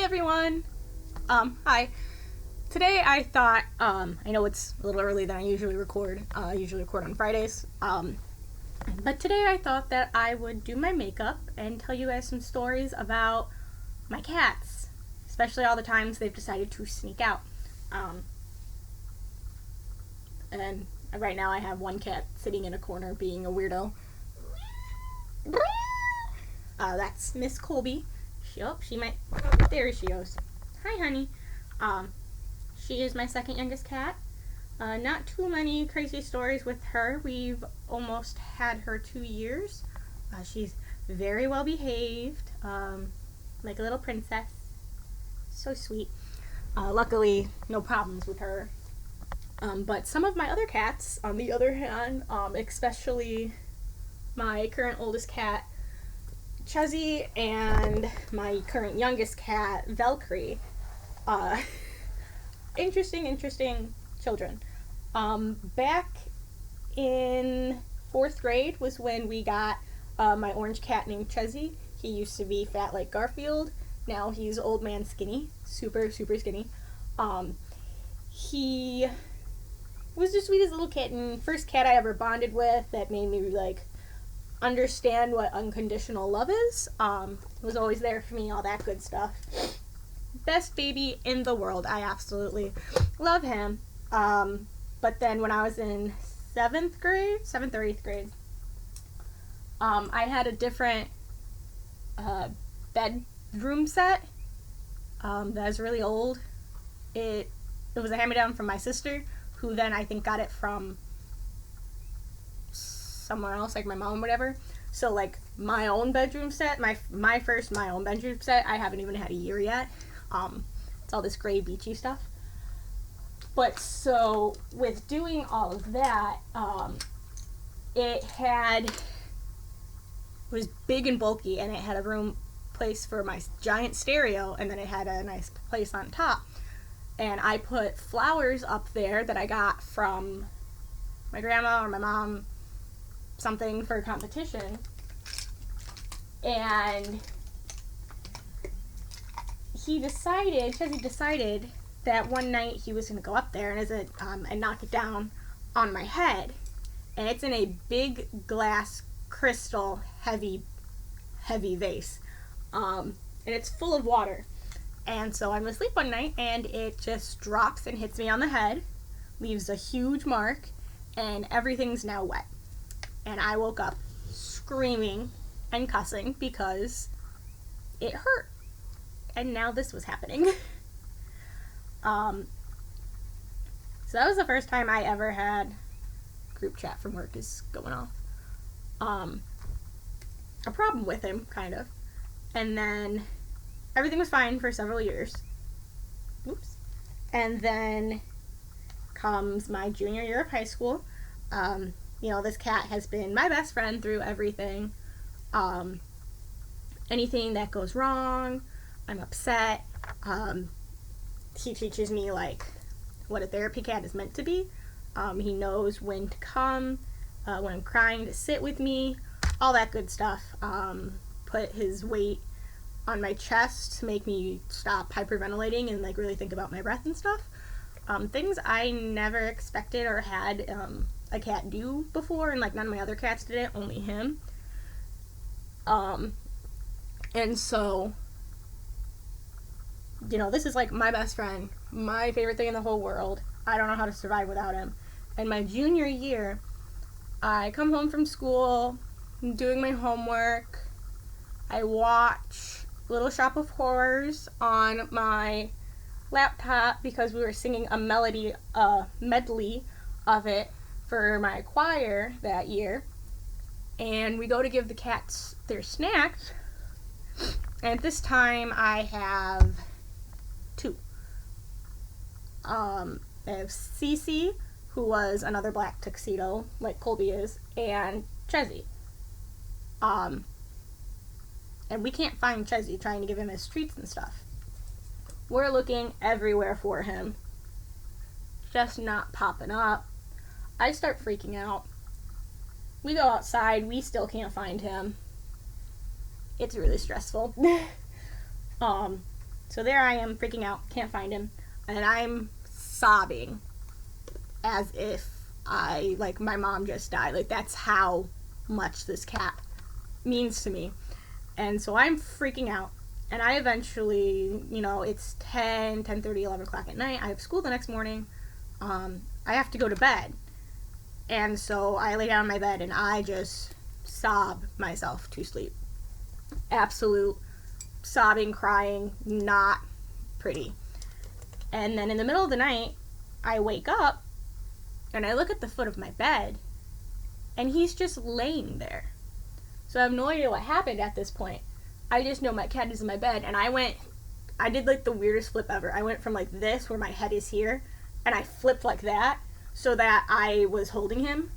everyone. Hi. Today I thought, I know it's a little early than I usually record. I usually record on Fridays. But today I thought that I would do my makeup and tell you guys some stories about my cats, especially all the times they've decided to sneak out. And right now I have one cat sitting in a corner being a weirdo. That's Miss Colby. She might. There she goes. Hi, honey. She is my second youngest cat. Not too many crazy stories with her. We've almost had her 2 years. She's very well behaved, like a little princess. So sweet. Luckily, no problems with her. But some of my other cats, on the other hand, especially my current oldest cat, Chuzzy, and my current youngest cat, Valkyrie. Interesting children. Back in 4th grade was when we got my orange cat named Chuzzy. He used to be fat like Garfield. Now he's old man skinny. Super skinny. He was the sweetest little kitten. First cat I ever bonded with that made me understand what unconditional love is. Was always there for me, all that good stuff. Best baby in the world. I absolutely love him. But then when I was in 7th or 8th grade, I had a different bedroom set that was really old. It was a hand-me-down from my sister, who then I think got it from somewhere else, like my mom or whatever. So my own bedroom set, my own bedroom set, I haven't even had a year yet. It's all this gray beachy stuff. But so with doing all of that, it was big and bulky, and it had a place for my giant stereo, and then it had a nice place on top. And I put flowers up there that I got from my grandma or my mom, something for a competition. And Chezzy decided that one night he was going to go up there and knock it down on my head. And it's in a big glass crystal heavy vase. And it's full of water. And so I'm asleep one night and it just drops and hits me on the head, leaves a huge mark, and everything's now wet. And I woke up screaming and cussing because it hurt. And now this was happening. So that was the first time I ever had group chat from work is going off. A problem with him, kind of. And then everything was fine for several years. Oops. And then comes my junior year of high school. This cat has been my best friend through everything. Anything that goes wrong, I'm upset. He teaches me what a therapy cat is meant to be. He knows when to come, when I'm crying to sit with me, all that good stuff. Put his weight on my chest to make me stop hyperventilating and really think about my breath and stuff. Things I never expected or had a cat do before, and none of my other cats did it, only him. And so, this is my best friend, my favorite thing in the whole world. I don't know how to survive without him. And my junior year, I come home from school, I'm doing my homework, I watch Little Shop of Horrors on my laptop because we were singing a medley of it for my choir that year. And we go to give the cats their snacks. And at this time, I have 2. I have Cece, who was another black tuxedo, like Colby is, and Chezzy. And we can't find Chezzy, trying to give him his treats and stuff. We're looking everywhere for him. Just not popping up. I start freaking out. We go outside, we still can't find him. It's really stressful. So there I am, freaking out, can't find him, and I'm sobbing as if my mom just died. Like, that's how much this cat means to me. And so I'm freaking out, and I eventually, it's 10:30, 11 o'clock at night. I have school the next morning. I have to go to bed. And so I lay down in my bed, and I just sob myself to sleep. Absolute sobbing, crying, not pretty. And then in the middle of the night, I wake up, and I look at the foot of my bed, and he's just laying there. So I have no idea what happened at this point. I just know my cat is in my bed, and I did like the weirdest flip ever. I went from like this, where my head is here, and I flipped like that, so that I was holding him.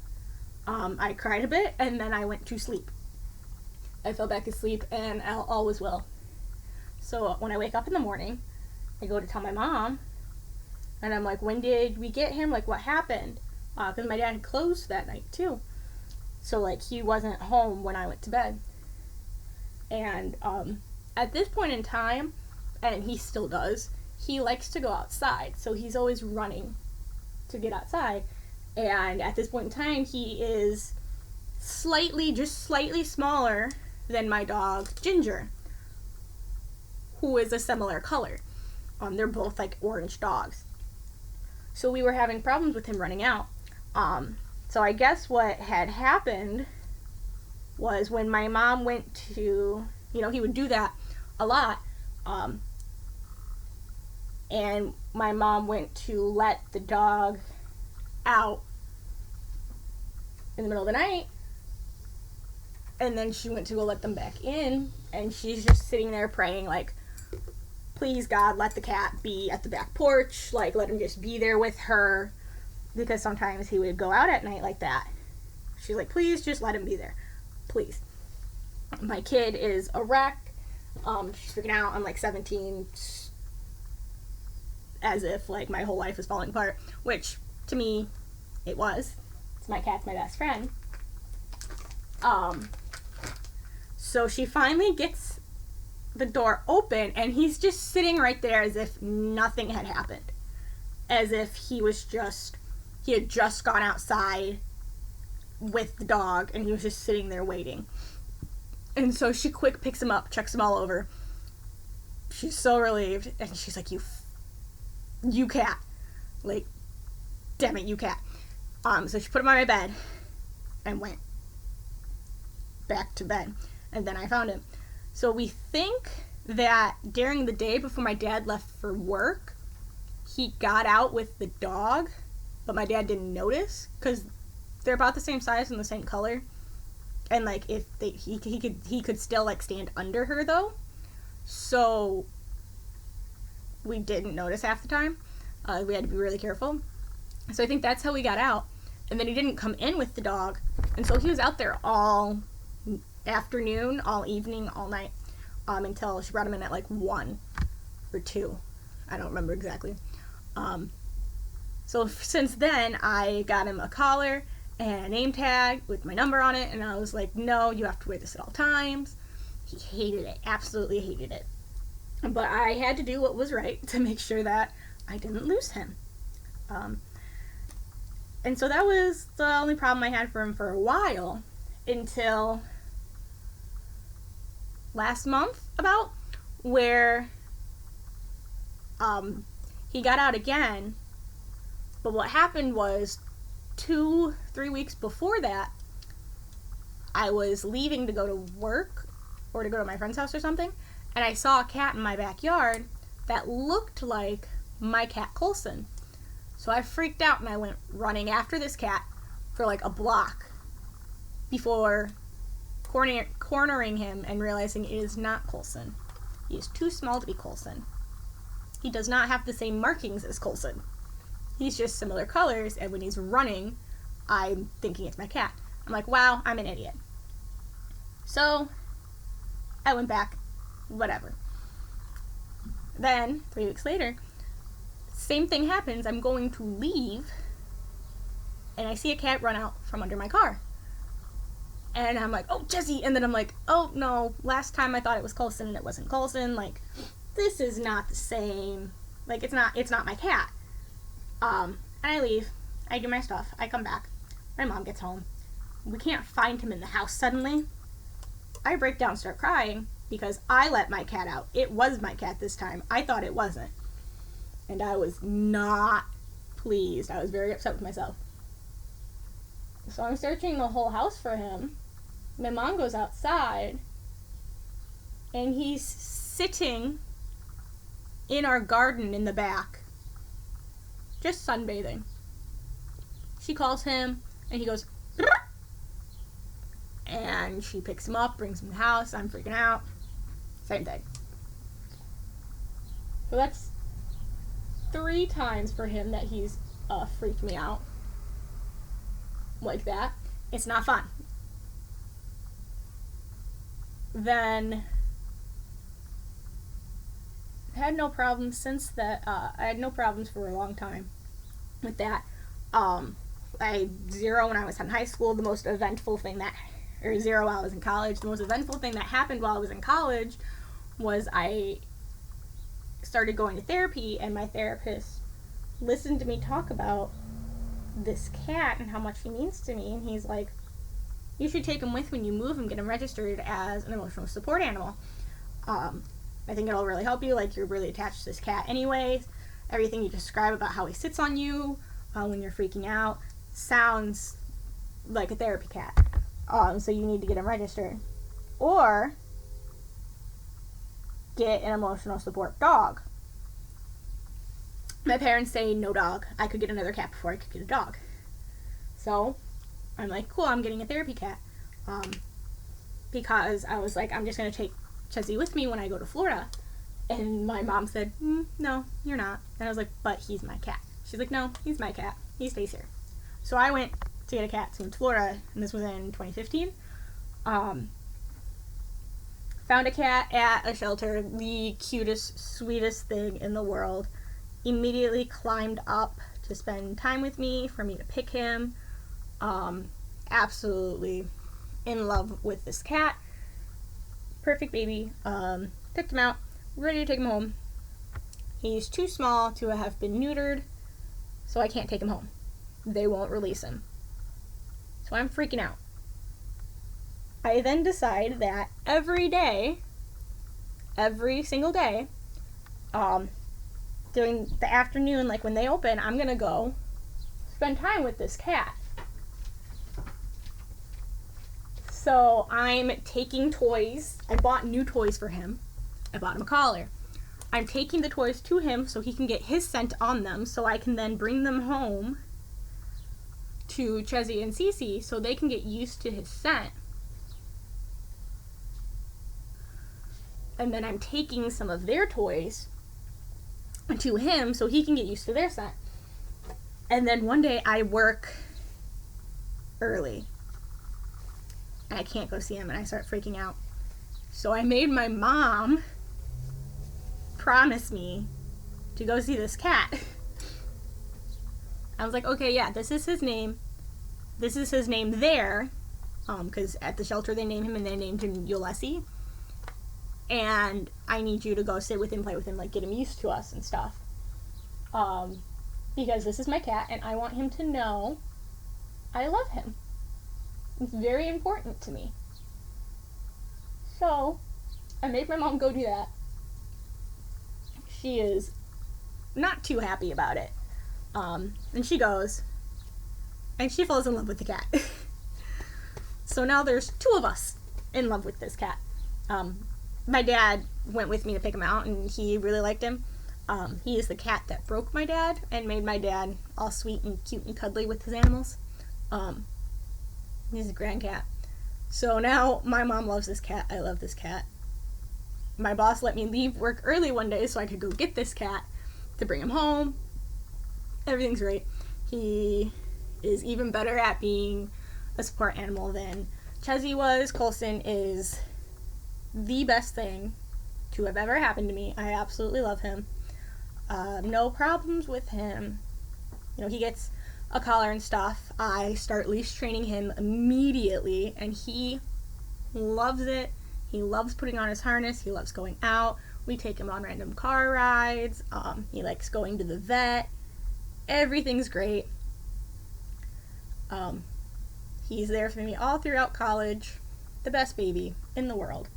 I cried a bit, and then I went to sleep. I fell back asleep, and all was well. So when I wake up in the morning, I go to tell my mom, and I'm like, when did we get him? Like, what happened? Because my dad had closed that night, too. So, like, he wasn't home when I went to bed. And at this point in time, and he still does, he likes to go outside. So he's always running to get outside. And at this point in time, he is just slightly smaller than my dog, Ginger, who is a similar color. They're both, like, orange dogs. So we were having problems with him running out. So I guess what had happened was when my mom went to, he would do that a lot. And my mom went to let the dog out in the middle of the night. And then she went to go let them back in. And she's just sitting there praying, like, please, God, let the cat be at the back porch. Like, let him just be there with her. Because sometimes he would go out at night like that. She's like, please, just let him be there. Please. My kid is a wreck. She's freaking out. I'm like 17. As if, like, my whole life is falling apart. Which, to me, it was. It's my cat's my best friend. So she finally gets the door open, and he's just sitting right there as if nothing had happened. As if he had just gone outside with the dog, and he was just sitting there waiting. And so she quick picks him up, checks him all over. She's so relieved, and she's like, you cat. Like, damn it, you cat. So she put him on my bed and went back to bed. And then I found him. So we think that during the day before my dad left for work, he got out with the dog, but my dad didn't notice because they're about the same size and the same color. And like he could still like stand under her though. So we didn't notice half the time. We had to be really careful. So I think that's how we got out. And then he didn't come in with the dog. And so he was out there all afternoon, all evening, all night, until she brought him in at like 1 or 2. I don't remember exactly. So since then, I got him a collar and a name tag with my number on it. And I was like, no, you have to wear this at all times. He hated it. Absolutely hated it. But I had to do what was right to make sure that I didn't lose him. And so that was the only problem I had for him for a while until last month about, where he got out again. But what happened was 2-3 weeks before that, I was leaving to go to work or to go to my friend's house or something, and I saw a cat in my backyard that looked like my cat Coulson. So I freaked out and I went running after this cat for like a block before cornering him and realizing it is not Coulson. He is too small to be Coulson. He does not have the same markings as Coulson. He's just similar colors, and when he's running, I'm thinking it's my cat. I'm like, wow, I'm an idiot. So I went back, whatever. Then 3 weeks later, same thing happens. I'm going to leave, and I see a cat run out from under my car. And I'm like, oh, Jessie. And then I'm like, oh, no, last time I thought it was Coulson, and it wasn't Coulson. Like, this is not the same. Like, it's not my cat. And I leave. I do my stuff. I come back. My mom gets home. We can't find him in the house suddenly. I break down, start crying, because I let my cat out. It was my cat this time. I thought it wasn't. And I was not pleased. I was very upset with myself. So I'm searching the whole house for him. My mom goes outside, and he's sitting in our garden in the back, just sunbathing. She calls him, and he goes, and she picks him up, brings him to the house. I'm freaking out. Same thing. So that's 3 times for him that he's freaked me out like that. It's not fun. Then I had no problems since that. I had no problems for a long time with that. I had 0 when I was in high school. The most eventful thing that, or 0 while I was in college. The most eventful thing that happened while I was in college was I started going to therapy, and my therapist listened to me talk about this cat and how much he means to me, and he's like, you should take him with when you move and get him registered as an emotional support animal. I think it'll really help you. Like, you're really attached to this cat anyways. Everything you describe about how he sits on you when you're freaking out sounds like a therapy cat. So you need to get him registered. Or get an emotional support dog. My parents say no dog. I could get another cat before I could get a dog. So I'm like, cool, I'm getting a therapy cat. Because I was like, I'm just going to take Chezzy with me when I go to Florida. And my mom said, no, you're not. And I was like, but he's my cat. She's like, no, he's my cat. He stays here. So I went to get a cat to Florida, and this was in 2015. Found a cat at a shelter, the cutest, sweetest thing in the world. Immediately climbed up to spend time with me, for me to pick him. Absolutely in love with this cat. Perfect baby. Picked him out, ready to take him home. He's too small to have been neutered, so I can't take him home. They won't release him. So I'm freaking out. I then decide that every single day, during the afternoon, like when they open, I'm gonna go spend time with this cat. So I'm taking toys. I bought new toys for him. I bought him a collar. I'm taking the toys to him so he can get his scent on them, so I can then bring them home to Chezzy and Cece so they can get used to his scent. And then I'm taking some of their toys to him so he can get used to their scent. And then one day I work early and I can't go see him, and I start freaking out. So I made my mom promise me to go see this cat. I was like, okay, yeah, this is his name. This is his name there. Because at the shelter they named him, and they named him Ulysses. And I need you to go sit with him, play with him, like get him used to us and stuff. Because this is my cat, and I want him to know I love him. It's very important to me. So I made my mom go do that. She is not too happy about it. And she goes, and she falls in love with the cat. So now there's 2 of us in love with this cat. My dad went with me to pick him out, and he really liked him. He is the cat that broke my dad and made my dad all sweet and cute and cuddly with his animals. He's a grand cat. So now my mom loves this cat. I love this cat. My boss let me leave work early one day so I could go get this cat to bring him home. Everything's great. He is even better at being a support animal than Chezzy was. Colson is the best thing to have ever happened to me. I absolutely love him. No problems with him. You know, he gets a collar and stuff. I start leash training him immediately, and he loves it. He loves putting on his harness. He loves going out. We take him on random car rides. He likes going to the vet. Everything's great. He's there for me all throughout college. The best baby in the world.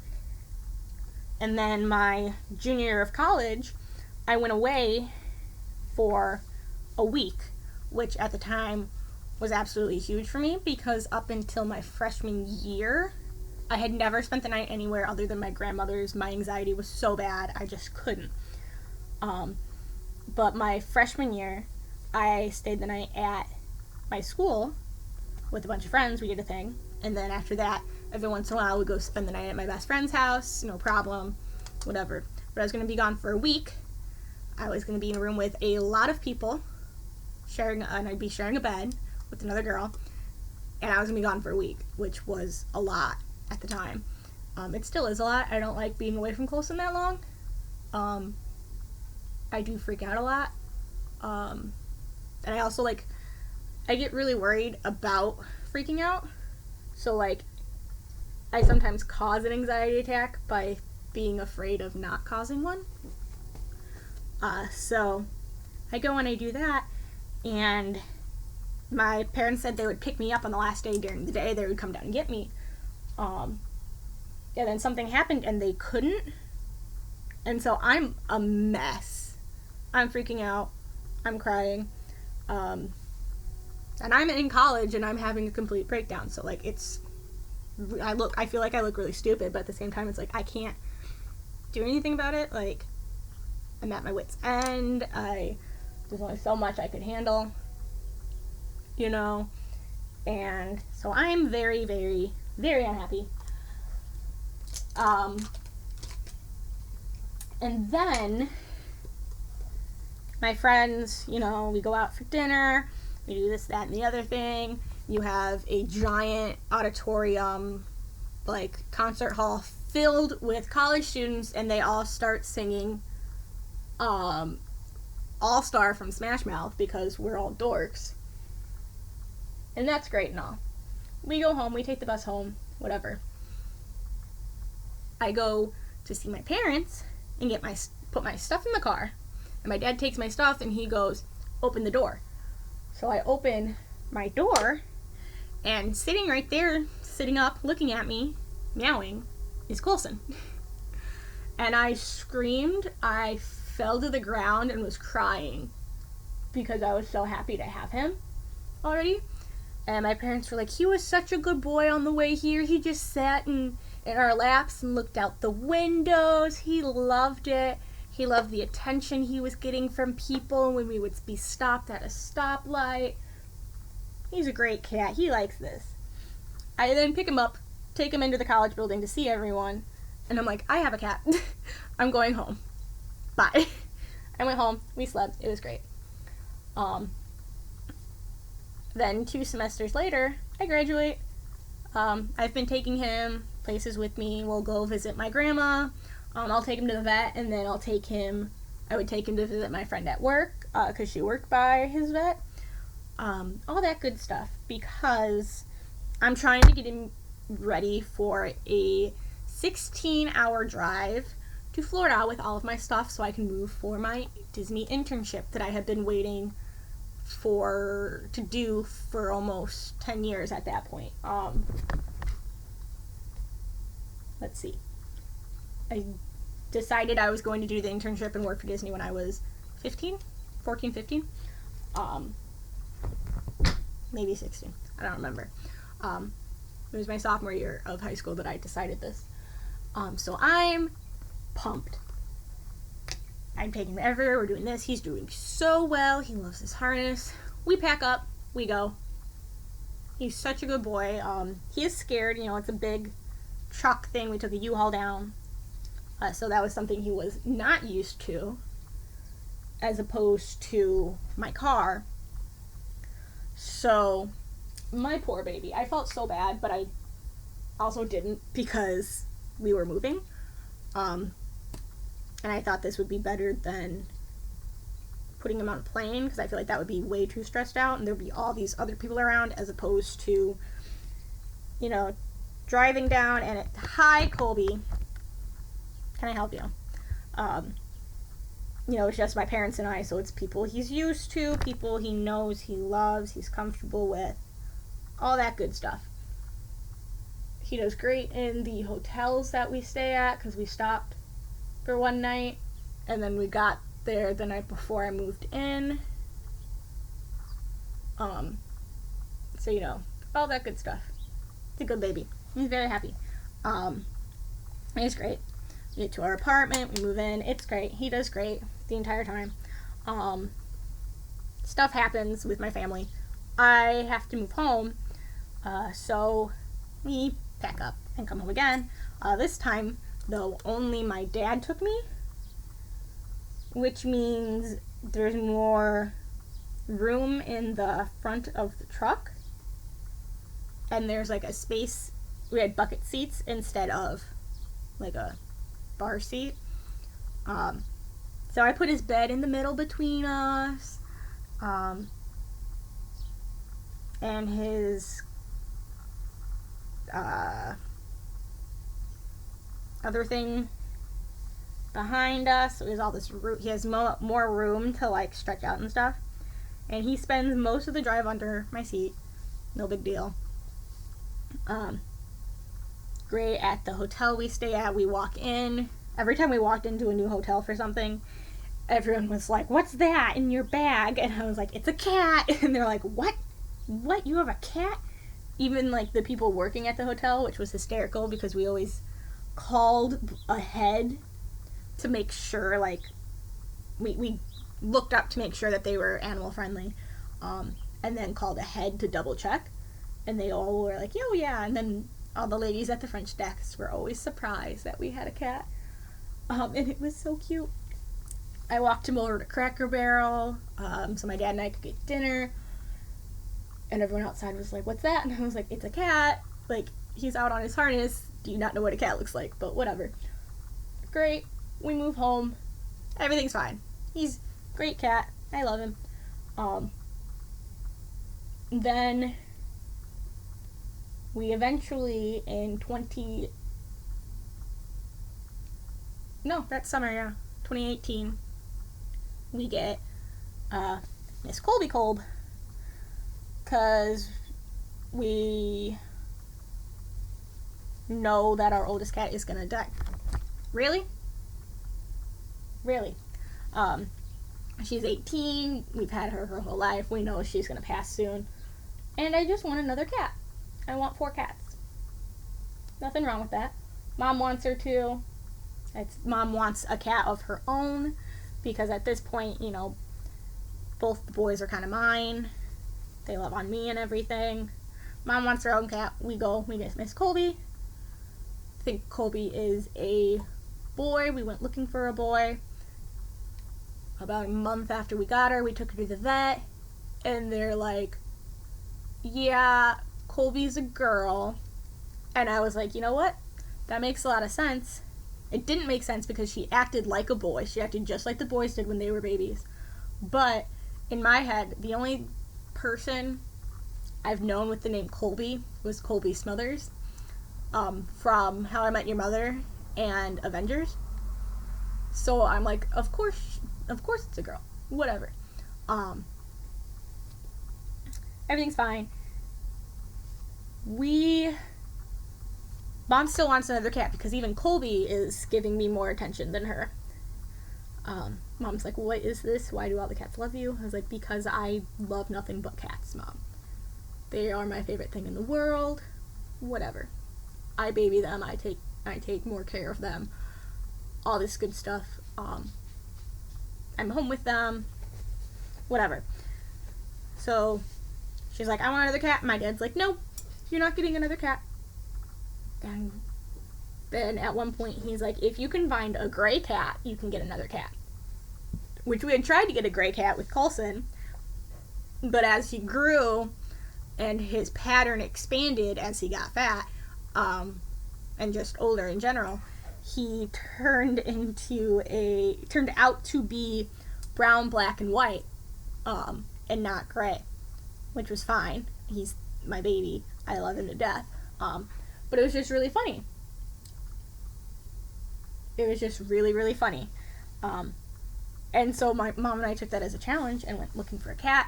And then my junior year of college, I went away for a week, which at the time was absolutely huge for me because up until my freshman year, I had never spent the night anywhere other than my grandmother's. My anxiety was so bad, I just couldn't. But my freshman year, I stayed the night at my school with a bunch of friends. We did a thing. And then after that, every once in a while, we'd go spend the night at my best friend's house. No problem. Whatever. But I was going to be gone for a week. I was going to be in a room with a lot of people, and I'd be sharing a bed with another girl. And I was going to be gone for a week, which was a lot at the time. It still is a lot. I don't like being away from Colson that long. I do freak out a lot. And I also, I get really worried about freaking out. So, I sometimes cause an anxiety attack by being afraid of not causing one. So I go and I do that, and my parents said they would pick me up on the last day during the day. They would come down and get me. And then something happened and they couldn't. And so I'm a mess. I'm freaking out. I'm crying. And I'm in college and I'm having a complete breakdown. So I feel like I look really stupid, but at the same time it's I can't do anything about it. I'm at my wit's end. There's only so much I could handle, and so I'm very, very, very unhappy. And then my friends, we go out for dinner, we do this, that, and the other thing. You have a giant auditorium, concert hall filled with college students, and they all start singing All Star from Smash Mouth because we're all dorks. And that's great and all. We go home, we take the bus home, whatever. I go to see my parents and put my stuff in the car. And my dad takes my stuff and he goes, open the door. So I open my door, and sitting right there, sitting up, looking at me, meowing, is Colson. And I screamed, I fell to the ground and was crying because I was so happy to have him already. And my parents were like, he was such a good boy on the way here. He just sat in our laps and looked out the windows. He loved it. He loved the attention he was getting from people when we would be stopped at a stoplight. He's a great cat. He likes this. I then pick him up, take him into the college building to see everyone, and I'm like, I have a cat. I'm going home. Bye. I went home. We slept. It was great. Then 2 semesters later, I graduate. I've been taking him places with me. We'll go visit my grandma. I'll take him to the vet, and then I would take him to visit my friend at work, because she worked by his vet. All that good stuff, because I'm trying to get him ready for a 16-hour drive to Florida with all of my stuff so I can move for my Disney internship that I had been waiting to do for almost 10 years at that point. Let's see. I decided I was going to do the internship and work for Disney when I was 15. Maybe 16. I don't remember. It was my sophomore year of high school that I decided this. So I'm pumped. I'm taking him everywhere. We're doing this. He's doing so well. He loves his harness. We pack up. We go. He's such a good boy. He is scared. It's a big truck thing. We took a U-Haul down. So that was something he was not used to, as opposed to my car. So, my poor baby. I felt so bad, but I also didn't because we were moving. And I thought this would be better than putting him on a plane, because I feel like that would be way too stressed out, and there'd be all these other people around, as opposed to, driving down and hi, Colby. Can I help you? It's just my parents and I, so it's people he's used to, people he knows, he loves, he's comfortable with, all that good stuff. He does great in the hotels that we stay at, because we stopped for one night, and then we got there the night before I moved in. So, all that good stuff. It's a good baby. He's very happy. It's great. We get to our apartment, we move in, it's great. He does great the entire time. Stuff happens with my family. I have to move home, so we pack up and come home again. This time, though, only my dad took me, which means there's more room in the front of the truck, and there's like a space. We had bucket seats instead of like a bar seat. So I put his bed in the middle between us, and his other thing behind us. So there's all this room. He has more room to like stretch out and stuff, and he spends most of the drive under my seat. No big deal. Great. At the hotel we stay at, we walk in. Every time we walked into a new hotel for something, everyone was like, "What's that in your bag?" And I was like, "It's a cat." And they're like, "What? You have a cat?" Even like the people working at the hotel, which was hysterical because we always called ahead to make sure, like, we looked up to make sure that they were animal friendly, and then called ahead to double check, and they all were like, "Oh yeah," and then all the ladies at the French desk were always surprised that we had a cat, and it was so cute. I walked him over to Cracker Barrel, so my dad and I could get dinner, and everyone outside was like, "What's that?" And I was like, "It's a cat. Like, he's out on his harness. Do you not know what a cat looks like?" But whatever. Great. We move home. Everything's fine. He's a great cat. I love him. Then we eventually that summer, yeah, 2018, we get Miss Colby Kolb, because we know that our oldest cat is gonna die. Really? She's 18, we've had her whole life, we know she's gonna pass soon, and I just want another cat. I want 4 cats. Nothing wrong with that. Mom wants her to. Mom wants a cat of her own, because at this point, both the boys are kind of mine. They love on me and everything. Mom wants her own cat. We get Miss Colby. I think Colby is a boy. We went looking for a boy. About a month after we got her, we took her to the vet, and they're like, "Yeah, Colby's a girl." And I was like, you know what? That makes a lot of sense. It didn't make sense because she acted like a boy. She acted just like the boys did when they were babies. But in my head, the only person I've known with the name Colby was Colby Smothers, from How I Met Your Mother and Avengers. So I'm like, of course it's a girl. Whatever. Everything's fine. Mom still wants another cat because even Colby is giving me more attention than her. Mom's like, "What is this? Why do all the cats love you?" I was like, "Because I love nothing but cats, Mom. They are my favorite thing in the world. Whatever. I baby them. I take more care of them. All this good stuff. I'm home with them. Whatever." So she's like, "I want another cat." My dad's like, "No, you're not getting another cat." And then at one point he's like, "If you can find a gray cat, you can get another cat." Which we had tried to get a gray cat with Coulson, but as he grew and his pattern expanded as he got fat, and just older in general, he turned out to be brown, black, and white, and not gray, which was fine. He's my baby. I love him to death. But it was just really funny. It was just really, really funny. And so my mom and I took that as a challenge and went looking for a cat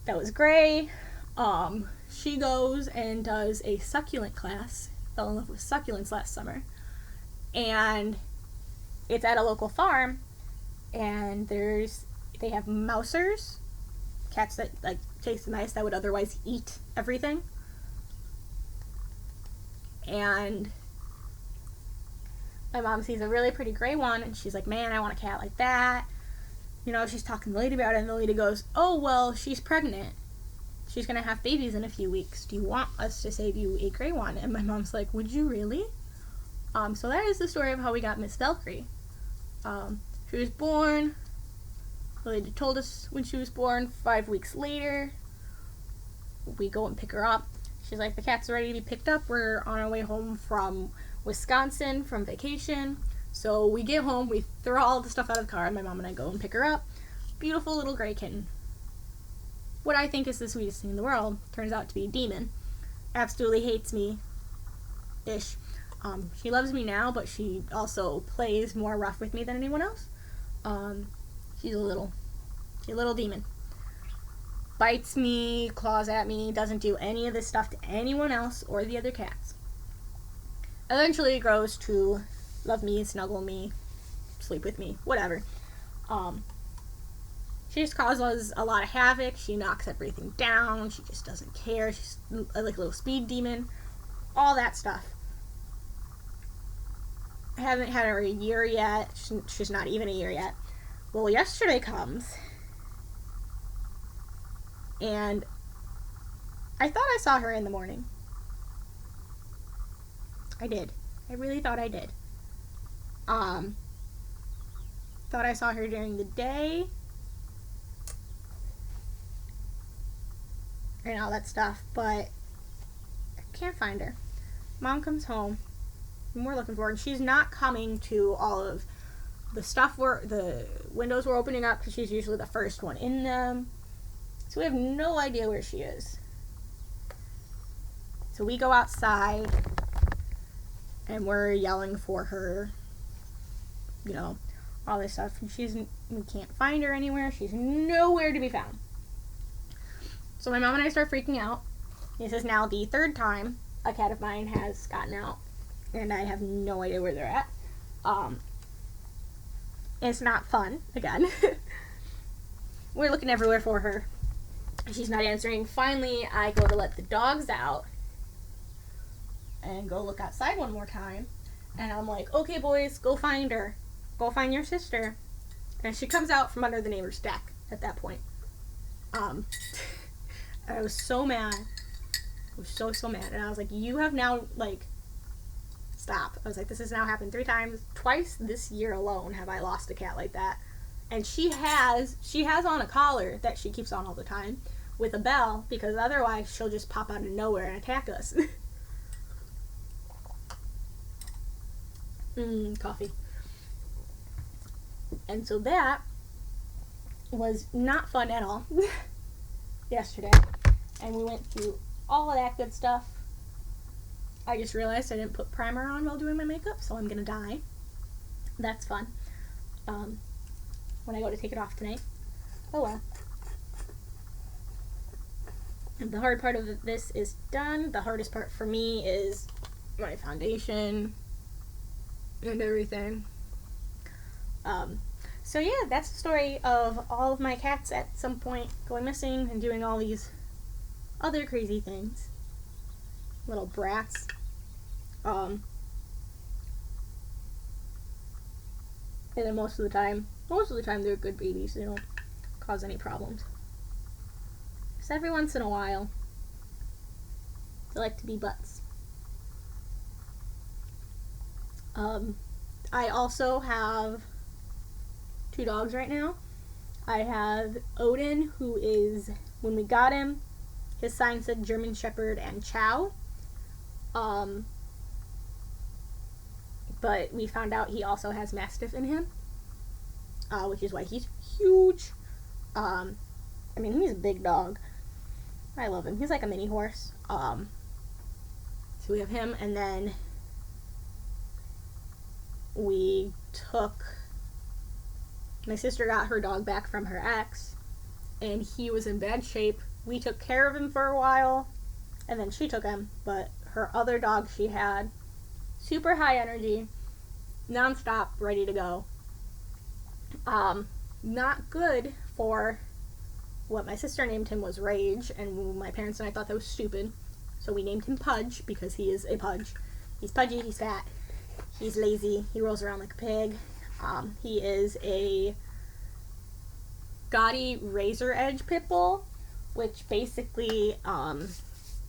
that was gray. She goes and does a succulent class. Fell in love with succulents last summer. And it's at a local farm, and they have mousers, cats that like taste nice that would otherwise eat everything. And my mom sees a really pretty gray one, and she's like, man, I want a cat like that. You know, she's talking to the lady about it, and the lady goes, oh, well, she's pregnant. She's going to have babies in a few weeks. Do you want us to save you a gray one? And my mom's like, would you really? So that is the story of how we got Miss Valkyrie. She was born, the lady told us when she was born. 5 weeks later, we go and pick her up. She's like, the cat's ready to be picked up. We're on our way home from Wisconsin from vacation. So we get home, we throw all the stuff out of the car, and my mom and I go and pick her up. Beautiful little gray kitten. What I think is the sweetest thing in the world turns out to be a demon. Absolutely hates me-ish. She loves me now, but she also plays more rough with me than anyone else. She's a little demon. Bites me, claws at me, doesn't do any of this stuff to anyone else or the other cats. Eventually it grows to love me, snuggle me, sleep with me, whatever. She just causes a lot of havoc. She knocks everything down. She just doesn't care. She's like a little speed demon. All that stuff. I haven't had her a year yet. She's not even a year yet. Well, yesterday comes, and I thought I saw her in the morning. I did. I really thought I did. Thought I saw her during the day, and all that stuff, but I can't find her. Mom comes home, and we're looking for her, and she's not coming to all of the stuff the windows were opening up, because she's usually the first one in them. So we have no idea where she is. So we go outside, and we're yelling for her, you know, all this stuff. And we can't find her anywhere. She's nowhere to be found. So my mom and I start freaking out. This is now the third time a cat of mine has gotten out, and I have no idea where they're at. It's not fun, again. We're looking everywhere for her. She's not answering. Finally, I go to let the dogs out and go look outside one more time. And I'm like, okay, boys, go find her. Go find your sister. And she comes out from under the neighbor's deck at that point. I was so mad. I was so mad. And I was like, you have now, like, stop. I was like, this has now happened 3 times. Twice this year alone have I lost a cat like that. And she has on a collar that she keeps on all the time with a bell, because otherwise she'll just pop out of nowhere and attack us. Coffee. And so that was not fun at all yesterday. And we went through all of that good stuff. I just realized I didn't put primer on while doing my makeup, so I'm gonna die. That's fun. When I go to take it off tonight. Oh well. And the hard part of this is done. The hardest part for me is my foundation and everything. So yeah, that's the story of all of my cats at some point going missing and doing all these other crazy things. Little brats. And then most of the time they're good babies. They don't cause any problems. Just every once in a while, they like to be butts. I also have 2 dogs right now. I have Odin, who is, when we got him, his sign said German Shepherd and Chow. But we found out he also has Mastiff in him, which is why he's huge. I mean, he's a big dog. I love him. He's like a mini horse. So we have him, and then we took My sister got her dog back from her ex, and he was in bad shape. We took care of him for a while, and then she took him, but her other dog she had, super high energy, nonstop, ready to go. Not good for what my sister named him was Rage, and my parents and I thought that was stupid, so we named him Pudge because he is a pudge. He's pudgy, he's fat, he's lazy, he rolls around like a pig. He is a gaudy razor edge pit bull, which basically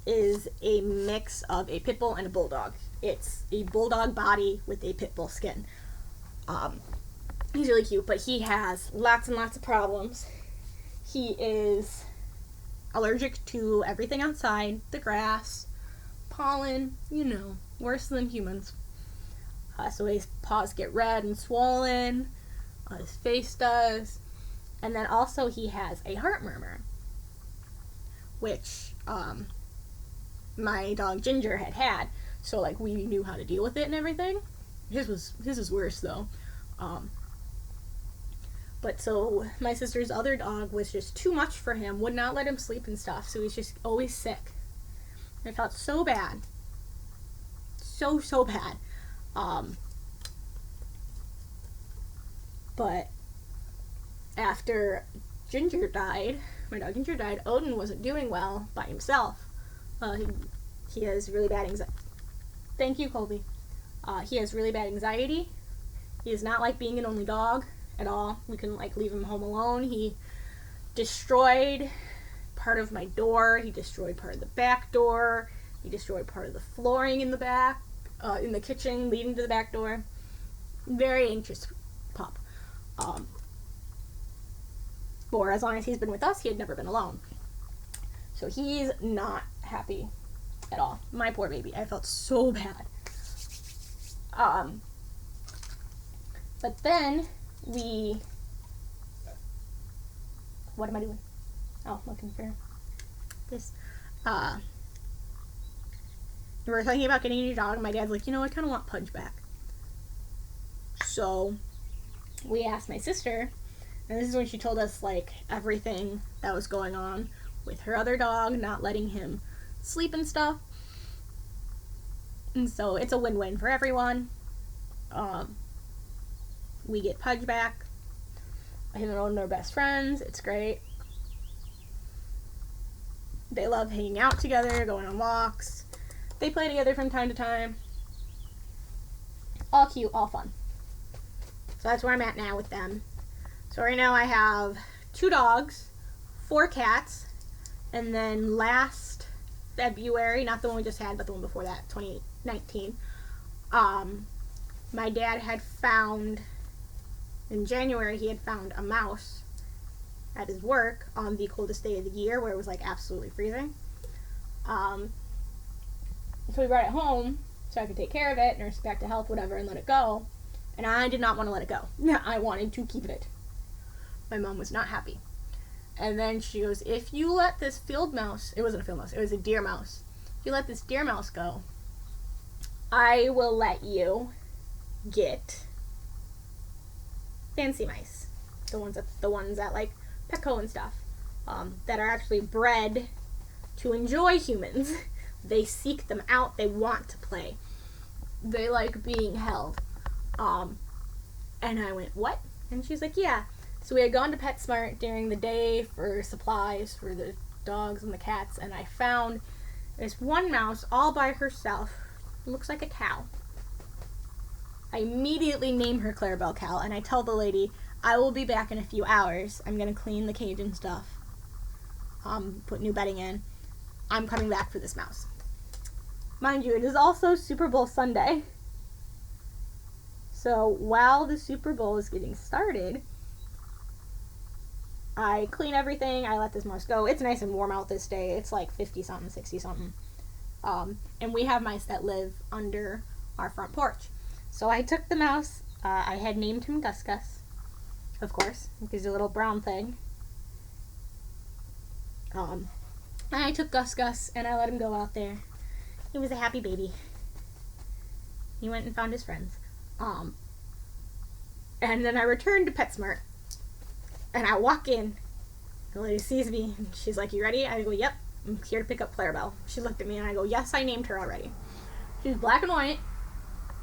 is a mix of a pit bull and a bulldog. It's a bulldog body with a pit bull skin. He's really cute, but he has lots and lots of problems. He is allergic to everything outside, the grass, pollen, worse than humans. So his paws get red and swollen, his face does, and then also he has a heart murmur, which my dog Ginger had, so like we knew how to deal with it and everything. His is worse though. But so my sister's other dog was just too much for him, would not let him sleep and stuff, so he's just always sick. I felt so bad. So bad. But after Ginger died, my dog Ginger died, Odin wasn't doing well by himself. He has really bad anxiety. Thank you, Colby. He has really bad anxiety. He is not like being an only dog at all. We couldn't leave him home alone. He destroyed part of my door. He destroyed part of the back door. He destroyed part of the flooring in the back, in the kitchen leading to the back door. Very anxious pup. For as long as he's been with us, he had never been alone. So he's not happy at all. My poor baby. I felt so bad. But then what am I doing? Oh, looking for this. We were thinking about getting a new dog, and my dad's like, I kind of want Pudge back. So we asked my sister, and this is when she told us everything that was going on with her other dog, not letting him sleep and stuff. And so it's a win-win for everyone. We get Pudge back. Him and Odin are best friends. It's great. They love hanging out together, going on walks. They play together from time to time. All cute, all fun. So that's where I'm at now with them. So right now I have 2 dogs, 4 cats, and then last February, not the one we just had, but the one before that, 2019, my dad had found, in January, he had found a mouse at his work on the coldest day of the year where it was absolutely freezing. So we brought it home so I could take care of it, nurse it back to health, whatever, and let it go. And I did not want to let it go. I wanted to keep it. My mom was not happy. And then she goes, if you let this field mouse, it wasn't a field mouse, it was a deer mouse. If you let this deer mouse go, I will let you get fancy mice. The ones at Petco and stuff, that are actually bred to enjoy humans. They seek them out. They want to play. They like being held. And I went, what? And she's like, yeah. So we had gone to PetSmart during the day for supplies for the dogs and the cats, and I found this one mouse all by herself. Looks like a cow. I immediately name her Clarabelle Cow, and I tell the lady, I will be back in a few hours. I'm going to clean the cage and stuff. Put new bedding in. I'm coming back for this mouse. Mind you, it is also Super Bowl Sunday. So while the Super Bowl is getting started, I clean everything. I let this mouse go. It's nice and warm out this day. It's 50-something, 60-something. And we have mice that live under our front porch. So I took the mouse. I had named him Gus Gus, of course, because he's a little brown thing. And I took Gus Gus and I let him go out there. He was a happy baby. He went and found his friends. And then I returned to PetSmart And I walk in, the lady sees me, and she's like, you ready? I go, yep, I'm here to pick up Clarabelle. She looked at me, and I go, yes, I named her already. She's black and white,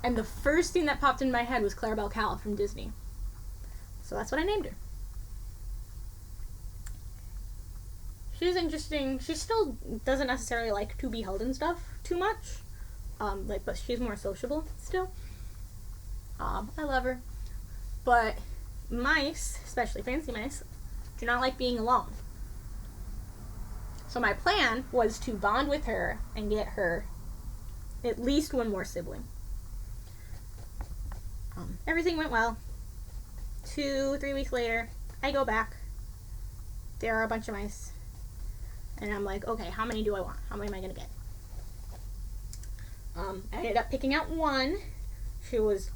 and the first thing that popped in my head was Clarabelle Cow from Disney. So that's what I named her. She's interesting. She still doesn't necessarily like to be held and stuff too much. But she's more sociable still. I love her. But mice, especially fancy mice, do not like being alone. So my plan was to bond with her and get her at least one more sibling. Everything went well. 2-3 weeks later, I go back. There are a bunch of mice. And I'm like, okay, how many do I want? How many am I going to get? I ended up picking out one.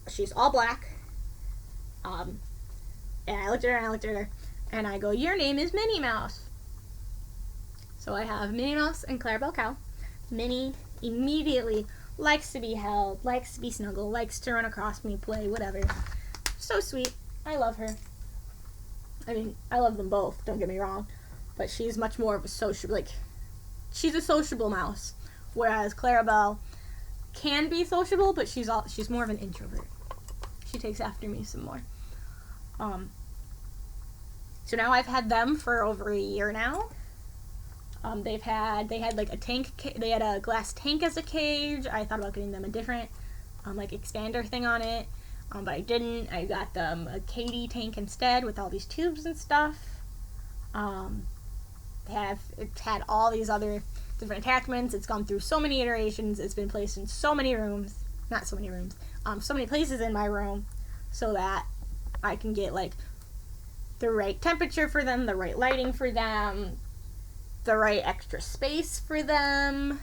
She's all black. And I looked at her, and I go, your name is Minnie Mouse. So I have Minnie Mouse and Clarabelle Cow. Minnie immediately likes to be held, likes to be snuggled, likes to run across me, play, whatever. So sweet. I love her. I mean, I love them both, don't get me wrong. But she's much more of a she's a sociable mouse. Whereas Clarabelle can be sociable, but she's more of an introvert. She takes after me some more. So now I've had them for over a year now. They had like a tank. They had a glass tank as a cage. I thought about getting them a different, like expander thing on it, but I didn't. I got them a Katy tank instead with all these tubes and stuff. It's had all these other different attachments. It's gone through so many iterations. It's been placed in so many rooms. Not so many rooms. So many places in my room, so that I can get like the right temperature for them, the right lighting for them, the right extra space for them,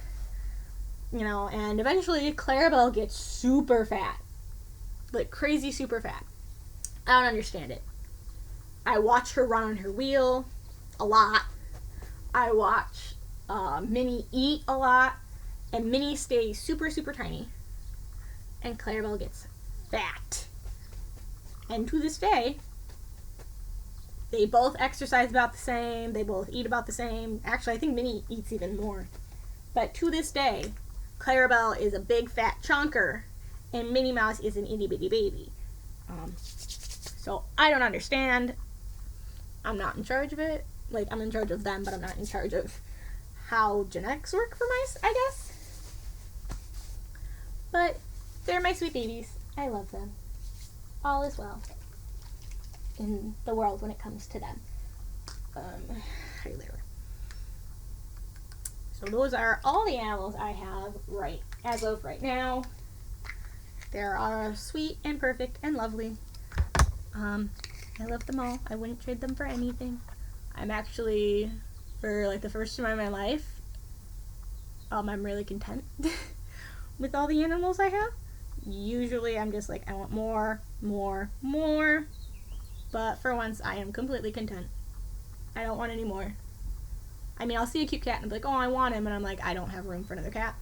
and eventually Clarabelle gets super fat. Like crazy super fat. I don't understand it. I watch her run on her wheel a lot. I watch Minnie eat a lot, and Minnie stays super, super tiny. And Clarabelle gets fat. And to this day, they both exercise about the same. They both eat about the same. Actually, I think Minnie eats even more. But to this day, Clarabelle is a big fat chunker, and Minnie Mouse is an itty bitty baby. So I don't understand. I'm not in charge of it. Like, I'm in charge of them, but I'm not in charge of how genetics work for mice, I guess. But they're my sweet babies. I love them. All is well in the world when it comes to them. So those are all the animals I have as of right now. They are sweet and perfect and lovely. I love them all. I wouldn't trade them for anything. I'm actually, for like the first time in my life, I'm really content with all the animals I have. Usually I'm just like, I want more. But for once, I am completely content. I don't want any more. I mean, I'll see a cute cat and I'm like, oh, I want him. And I'm like, I don't have room for another cat.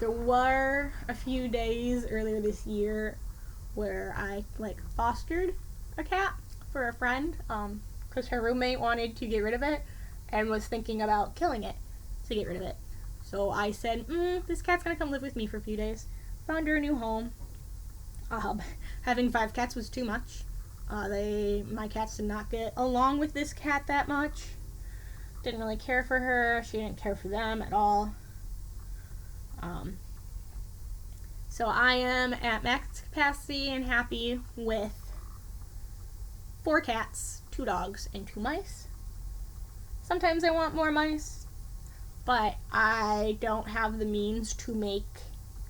There were a few days earlier this year where I fostered a cat for a friend, because her roommate wanted to get rid of it and was thinking about killing it to get rid of it. So I said, this cat's gonna come live with me for a few days. Found her a new home. Having 5 cats was too much. My cats did not get along with this cat that much. Didn't really care for her. She didn't care for them at all. So I am at max capacity and happy with 4 cats, 2 dogs, and 2 mice. Sometimes I want more mice, but I don't have the means to make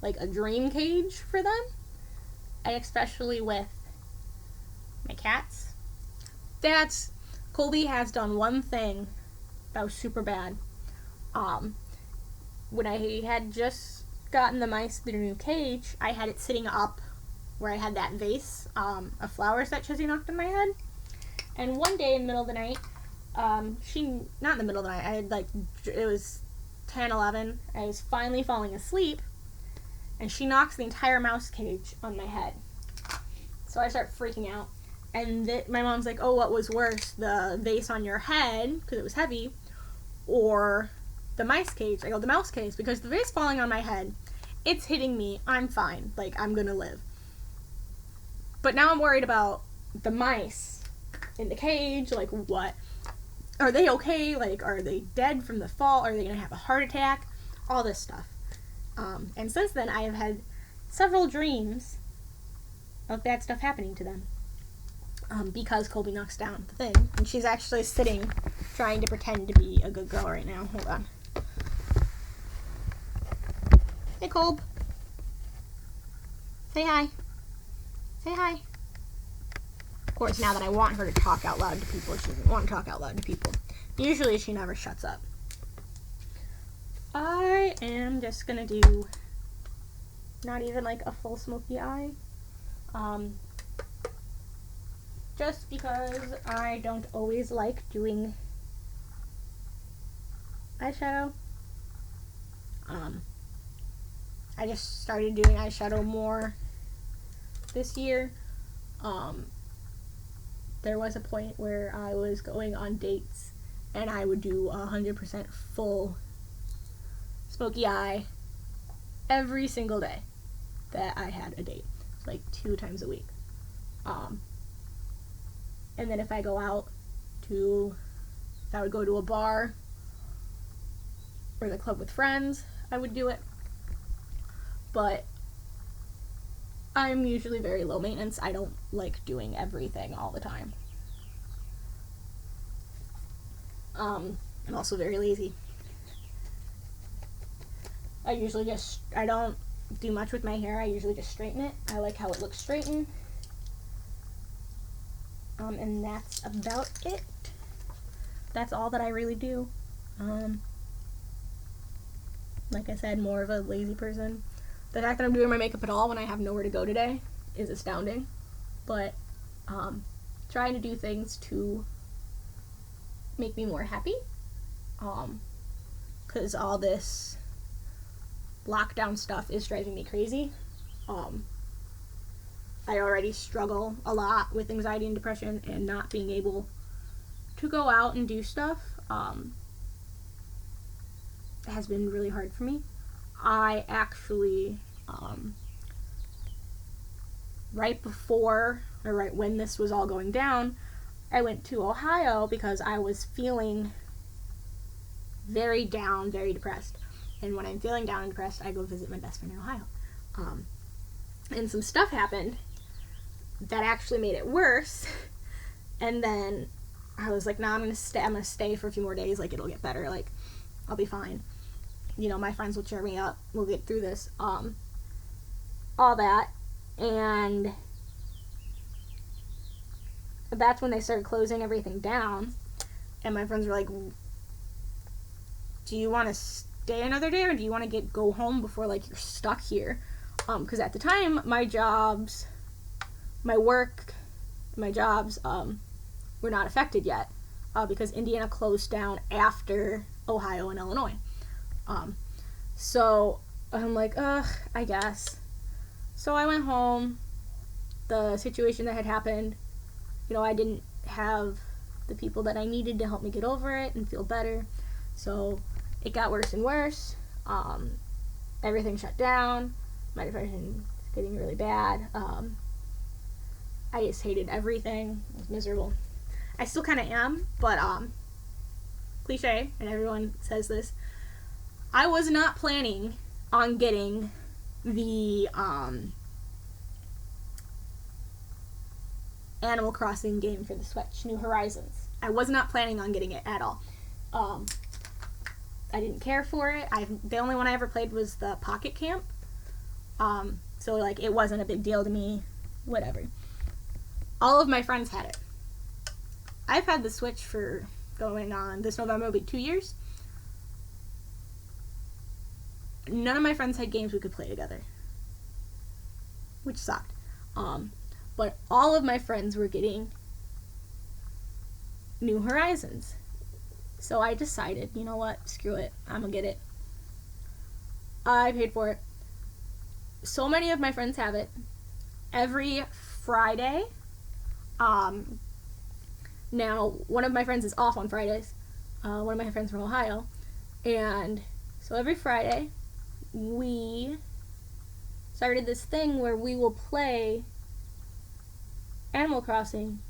like a dream cage for them, and especially with my cats. Colby has done one thing that was super bad. When I had just gotten the mice their new cage, I had it sitting up where I had that vase of flowers that Chizzy knocked on my head. And one day in the middle of the night, not in the middle of the night, it was 10, 11, I was finally falling asleep, and she knocks the entire mouse cage on my head. So I start freaking out, And my mom's like, oh, what was worse, the vase on your head, because it was heavy, or the mice cage? I go, the mouse cage, because the vase falling on my head, it's hitting me, I'm fine, like, I'm gonna live. But now I'm worried about the mice in the cage, like, what? Are they okay? Like, are they dead from the fall? Are they gonna have a heart attack? All this stuff. And since then, I have had several dreams of bad stuff happening to them. Because Colby knocks down the thing. And she's actually sitting, trying to pretend to be a good girl right now. Hold on. Hey, Colb. Say hi. Say hi. Of course, now that I want her to talk out loud to people, she doesn't want to talk out loud to people. Usually, she never shuts up. I am just gonna do not even like a full smoky eye. Just because I don't always like doing eyeshadow. I just started doing eyeshadow more this year. There was a point where I was going on dates and I would do 100% full smoky eye every single day that I had a date. Like 2 times a week. And then if I go out if I would go to a bar or the club with friends, I would do it. But I'm usually very low maintenance. I don't like doing everything all the time. I'm also very lazy. I don't do much with my hair. I usually just straighten it. I like how it looks straightened. And that's about it. That's all that I really do. Like I said, more of a lazy person. The fact that I'm doing my makeup at all when I have nowhere to go today is astounding. But trying to do things to make me more happy. Because all this lockdown stuff is driving me crazy. I already struggle a lot with anxiety and depression, and not being able to go out and do stuff has been really hard for me. I actually, right when this was all going down, I went to Ohio because I was feeling very down, very depressed. And when I'm feeling down and depressed, I go visit my best friend in Ohio. And some stuff happened that actually made it worse. And then I was like, nah, I'm gonna stay for a few more days. Like, it'll get better. Like, I'll be fine. You know, my friends will cheer me up. We'll get through this. All that. And that's when they started closing everything down. And my friends were like, do you want to stay another day, or do you want to go home before, like, you're stuck here? Because at the time, my jobs were not affected yet, because Indiana closed down after Ohio and Illinois. So I'm like, I guess. So I went home. The situation that had happened, you know, I didn't have the people that I needed to help me get over it and feel better. So it got worse and worse. Everything shut down. My depression was getting really bad. I just hated everything. I was miserable. I still kind of am, but cliche, and everyone says this, I was not planning on getting the Animal Crossing game for the Switch, New Horizons. I was not planning on getting it at all. I didn't care for it. The only one I ever played was the Pocket Camp. So, like, it wasn't a big deal to me. Whatever. All of my friends had it. I've had the Switch for going on this November will be 2 years. None of my friends had games we could play together, which sucked. But all of my friends were getting New Horizons. So I decided, you know what, screw it, I'm gonna get it. I paid for it. So many of my friends have it. Every Friday, Now, one of my friends is off on Fridays. One of my friends from Ohio. And so every Friday, we started this thing where we will play Animal Crossing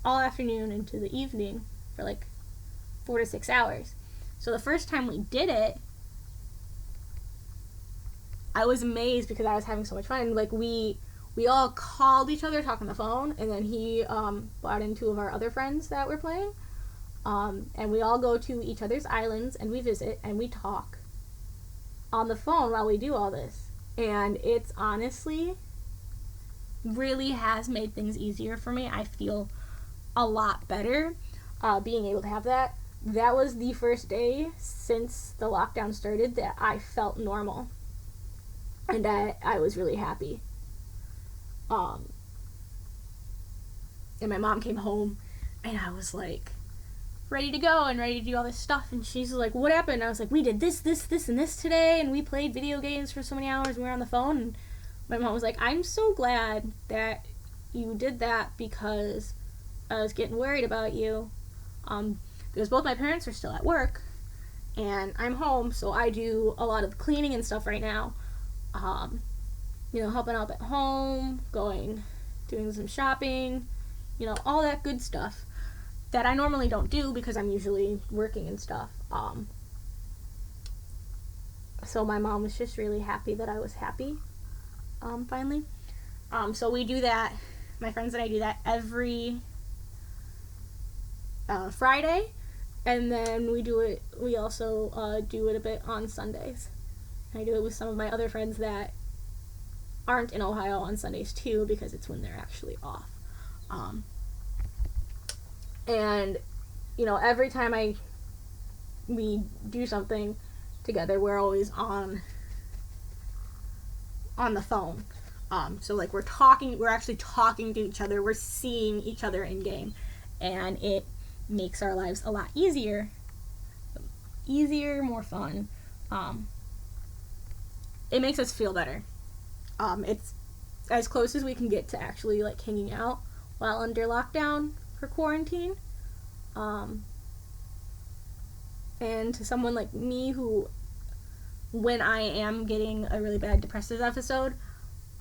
all afternoon into the evening for like 4 to 6 hours. So the first time we did it, I was amazed because I was having so much fun. Like we all called each other, talked on the phone, and then he brought in 2 of our other friends that were playing. And we all go to each other's islands and we visit and we talk on the phone while we do all this. And it's honestly really has made things easier for me. I feel a lot better being able to have that. That was the first day since the lockdown started that I felt normal. And I was really happy. And my mom came home and I was like ready to go and ready to do all this stuff, and she's like, what happened? And I was like, we did this, and this today, and we played video games for so many hours and we were on the phone. And my mom was like, I'm so glad that you did that because I was getting worried about you. Because both my parents are still at work and I'm home, so I do a lot of cleaning and stuff right now. Helping out at home, doing some shopping, all that good stuff that I normally don't do because I'm usually working and stuff. So my mom was just really happy that I was happy, finally. So we do that, my friends and I do that every Friday, and then we also do it a bit on Sundays. I do it with some of my other friends that aren't in Ohio on Sundays too, because it's when they're actually off. And every time we do something together, we're always on the phone. So like we're actually talking to each other, we're seeing each other in game, and it makes our lives a lot easier, more fun. It makes us feel better. It's as close as we can get to actually like hanging out while under lockdown for quarantine. And to someone like me who, when I am getting a really bad depressive episode,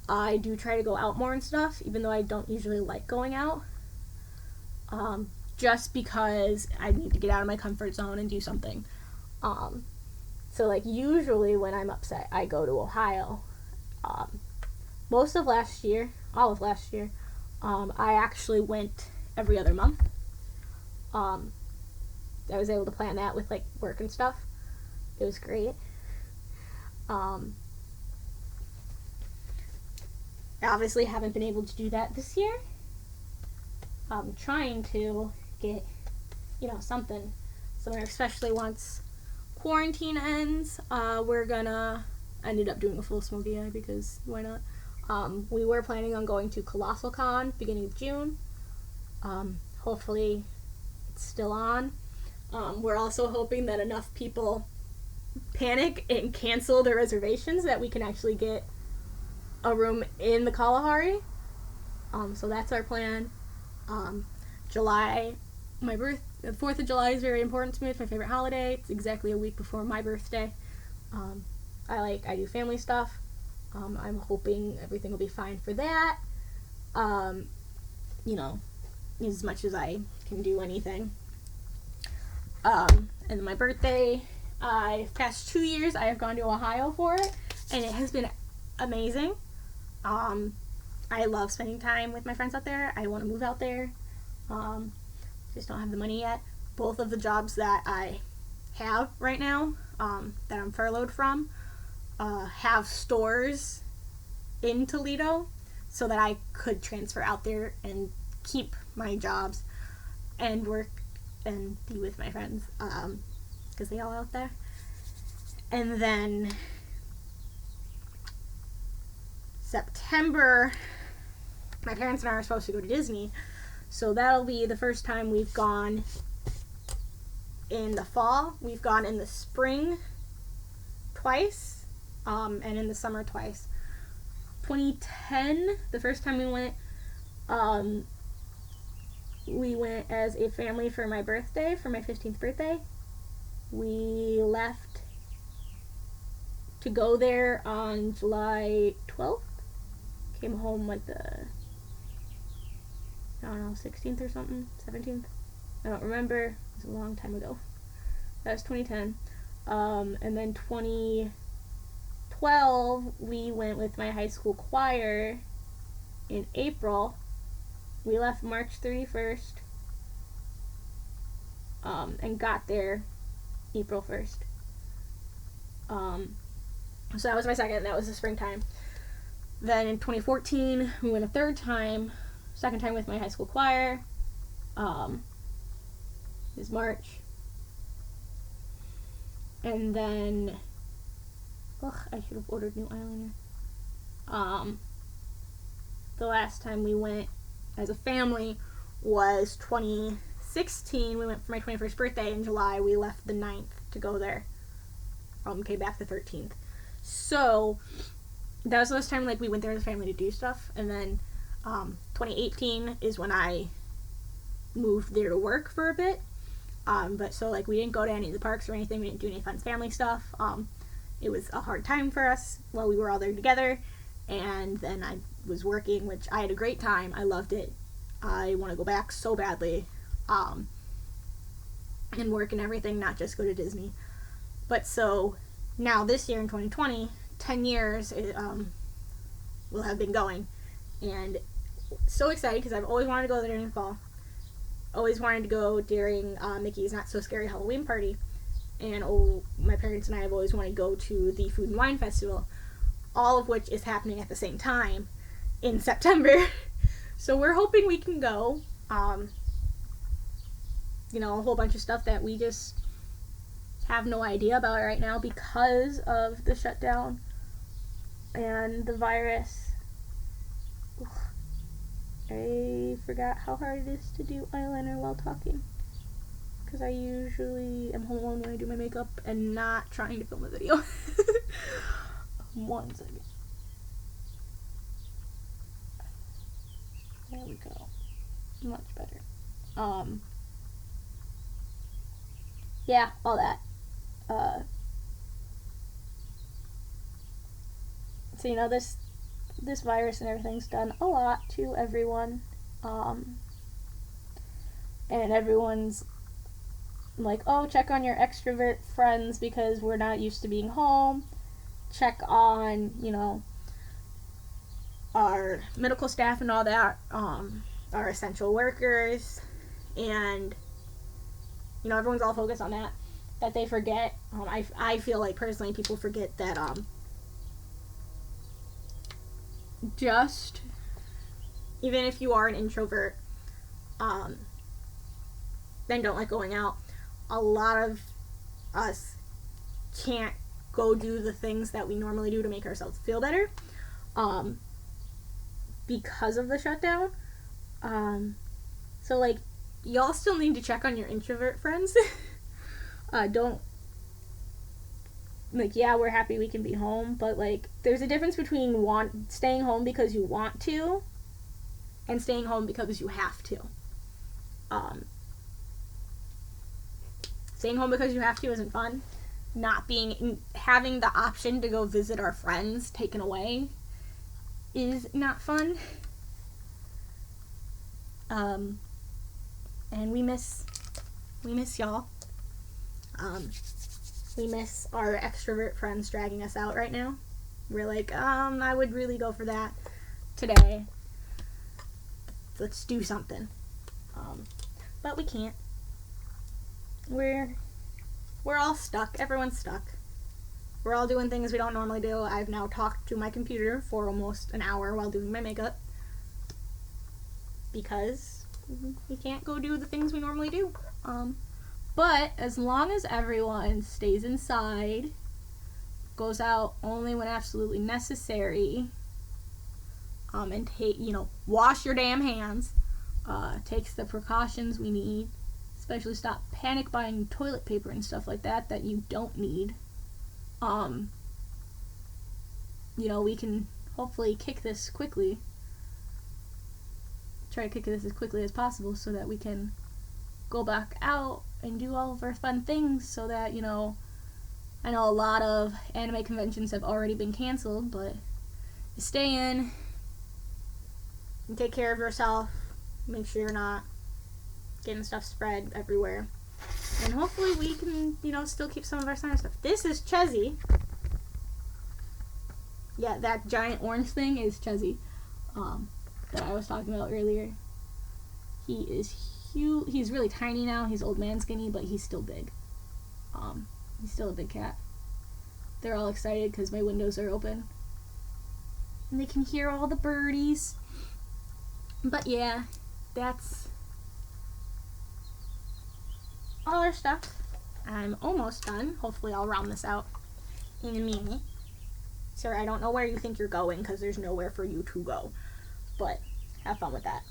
I do try to go out more and stuff, even though I don't usually like going out. Just because I need to get out of my comfort zone and do something. So like usually when I'm upset, I go to Ohio. Most of last year, all of last year, I actually went every other month. I was able to plan that with like work and stuff. It was great. I obviously haven't been able to do that this year. I'm trying to get, something somewhere, especially once quarantine ends. Ended up doing a full smoky eye because why not? We were planning on going to Colossal Con beginning of June. Hopefully it's still on. We're also hoping that enough people panic and cancel their reservations that we can actually get a room in the Kalahari. So that's our plan. July, the 4th of July is very important to me. It's my favorite holiday. It's exactly a week before my birthday. I do family stuff. I'm hoping everything will be fine for that. As much as I can do anything. And my birthday, past 2 years I have gone to Ohio for it, and it has been amazing. I love spending time with my friends out there. I want to move out there. Just don't have the money yet. Both of the jobs that I have right now, that I'm furloughed from, have stores in Toledo, so that I could transfer out there and keep my jobs and work and be with my friends, because they all out there. And then September, my parents and I are supposed to go to Disney, so that'll be the first time we've gone in the fall. We've gone in the spring twice, and in the summer twice. 2010, the first time we went, we went as a family for my birthday, for my 15th birthday. We left to go there on July 12th. Came home like the, 16th or something, 17th. I don't remember. It was a long time ago. That was 2010. And then 2012, we went with my high school choir in April. We left March 31st and got there April 1st. So that was my second. That was the springtime. Then in 2014, we went a second time with my high school choir. Is March. And then, I should have ordered new eyeliner. The last time we went as a family was 2016. We went for my 21st birthday in July. We left the 9th to go there. Came back the 13th. So that was the last time we went there as a family to do stuff. And then 2018 is when I moved there to work for a bit. But so we didn't go to any of the parks or anything. We didn't do any fun family stuff. It was a hard time for us while we were all there together. And then I was working, which I had a great time. I loved it. I want to go back so badly. And work and everything, not just go to Disney. But so now this year in 2020, 10 years will have been going. And so excited because I've always wanted to go there in the fall. Always wanted to go during Mickey's Not So Scary Halloween party. And my parents and I have always wanted to go to the Food and Wine Festival, all of which is happening at the same time in September. So we're hoping we can go. A whole bunch of stuff that we just have no idea about right now because of the shutdown and the virus. I forgot how hard it is to do eyeliner while talking, because I usually am home alone when I do my makeup and not trying to film a video. 1 second. There we go. Much better. Yeah, all that. So this virus and everything's done a lot to everyone, and everyone's like, oh, check on your extrovert friends because we're not used to being home. Check on, our medical staff and all that, our essential workers, and everyone's all focused on that they forget. I feel like personally people forget that just even if you are an introvert, then don't like going out. A lot of us can't go do the things that we normally do to make ourselves feel better, because of the shutdown. So y'all still need to check on your introvert friends. Don't yeah, we're happy we can be home, but there's a difference between staying home because you want to and staying home because you have to. Staying home because you have to isn't fun. Having the option to go visit our friends taken away is not fun. And we miss y'all. We miss our extrovert friends dragging us out right now. We're I would really go for that today. Let's do something. But we can't. We're all stuck. Everyone's stuck. We're all doing things we don't normally do. I've now talked to my computer for almost an hour while doing my makeup because we can't go do the things we normally do. But as long as everyone stays inside, goes out only when absolutely necessary, and wash your damn hands, takes the precautions we need, especially stop panic buying toilet paper and stuff like that you don't need. We can hopefully kick this quickly. try to kick this as quickly as possible so that we can go back out and do all of our fun things so that, you know, I know a lot of anime conventions have already been canceled, but you stay in and take care of yourself. Make sure you're not getting stuff spread everywhere. And hopefully we can, you know, still keep some of our summer stuff. This is Chezzy. Yeah, that giant orange thing is Chezzy, that I was talking about earlier. He is huge. He's really tiny now. He's old man skinny, but he's still big. He's still a big cat. They're all excited because my windows are open. And they can hear all the birdies. But yeah, that's all our stuff. I'm almost done. Hopefully I'll round this out in a minute. Sir, I don't know where you think you're going because there's nowhere for you to go. But have fun with that.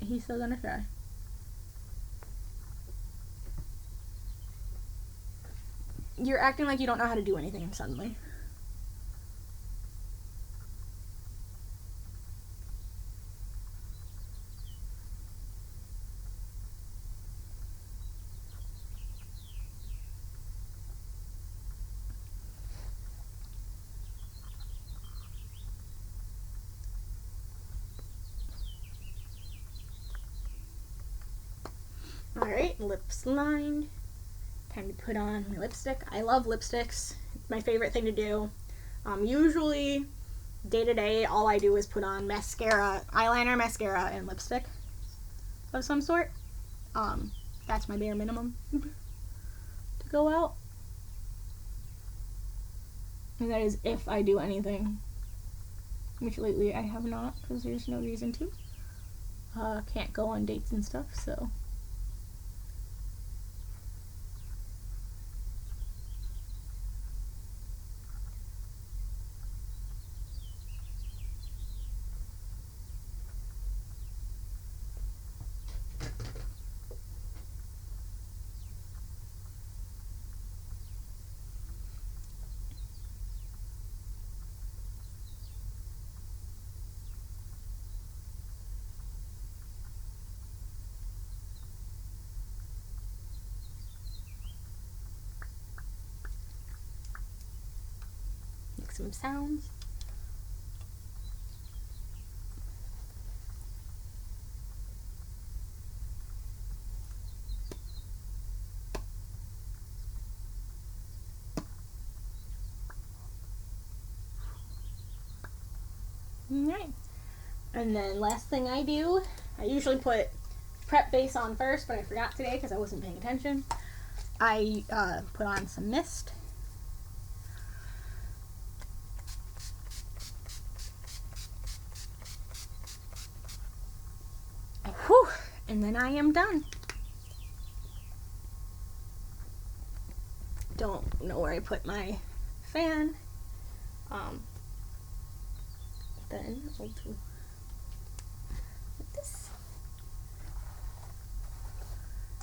He's still gonna try. You're acting like you don't know how to do anything suddenly. Alright, lips lined. Time to put on my lipstick. I love lipsticks. It's my favorite thing to do. Usually, day to day, all I do is put on mascara, eyeliner, mascara, and lipstick of some sort. That's my bare minimum to go out. And that is if I do anything. Which lately I have not, because there's no reason to. Can't go on dates and stuff, so. Make some sounds. Alright, and then last thing I do, I usually put prep base on first, but I forgot today because I wasn't paying attention. I put on some mist. Whew, and then I am done. Don't know where I put my fan. Then I'll do like this.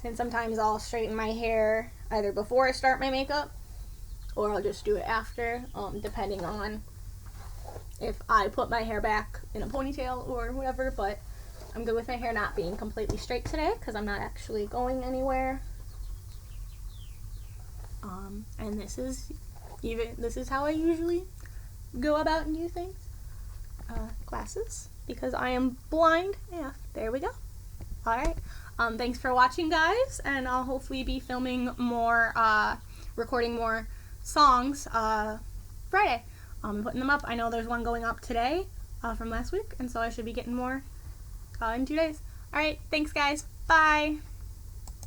And sometimes I'll straighten my hair either before I start my makeup or I'll just do it after, depending on if I put my hair back in a ponytail or whatever, but I'm good with my hair not being completely straight today because I'm not actually going anywhere. And this is how I usually go about and do things. Glasses, because I am blind. Yeah, there we go. Alright, thanks for watching, guys, and I'll hopefully be filming more, recording more songs Friday. Putting them up. I know there's one going up today from last week, and so I should be getting more in 2 days. Alright, thanks, guys. Bye!